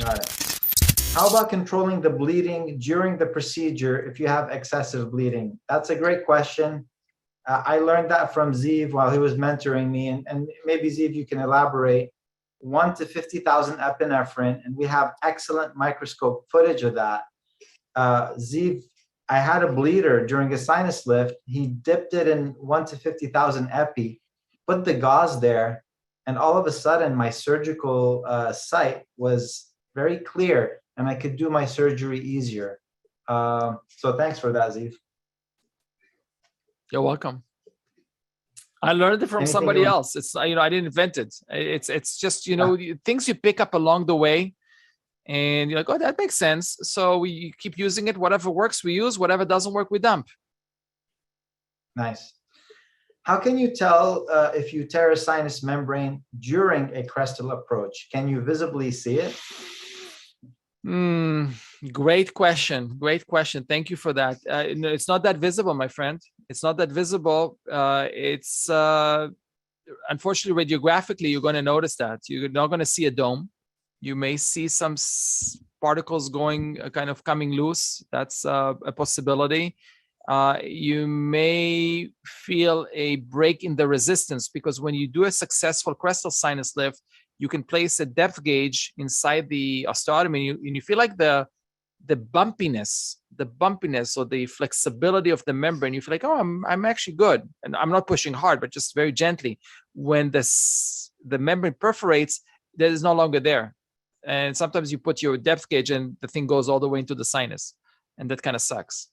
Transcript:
Got it. How about controlling the bleeding during the procedure if you have excessive bleeding? That's a great question. I learned that from Ziv while he was mentoring me, and maybe Ziv, you can elaborate. 1 to 50,000 epinephrine, and we have excellent microscope footage of that. Ziv, I had a bleeder during a sinus lift. He dipped it in 1 to 50,000 epi, put the gauze there, and all of a sudden my surgical site was very clear and I could do my surgery easier. So thanks for that, Ziv. You're welcome. I learned it from somebody else. It's, I didn't invent it. It's just, things you pick up along the way, and you're like, oh, that makes sense. So we keep using it. Whatever works, we use. Whatever doesn't work, we dump. Nice. How can you tell if you tear a sinus membrane during a crestal approach? Can you visibly see it? Great question. Great question. Thank you for that. No, it's not that visible, my friend. It's not that visible. It's unfortunately, radiographically, you're going to notice that. You're not going to see a dome. You may see some particles going, kind of coming loose. That's a possibility. You may feel a break in the resistance, because when you do a successful crestal sinus lift, you can place a depth gauge inside the osteotomy, and you feel like the bumpiness or the flexibility of the membrane. You feel like, oh, I'm actually good, and I'm not pushing hard, but just very gently. When the membrane perforates, that is no longer there, and sometimes you put your depth gauge and the thing goes all the way into the sinus, and that kind of sucks.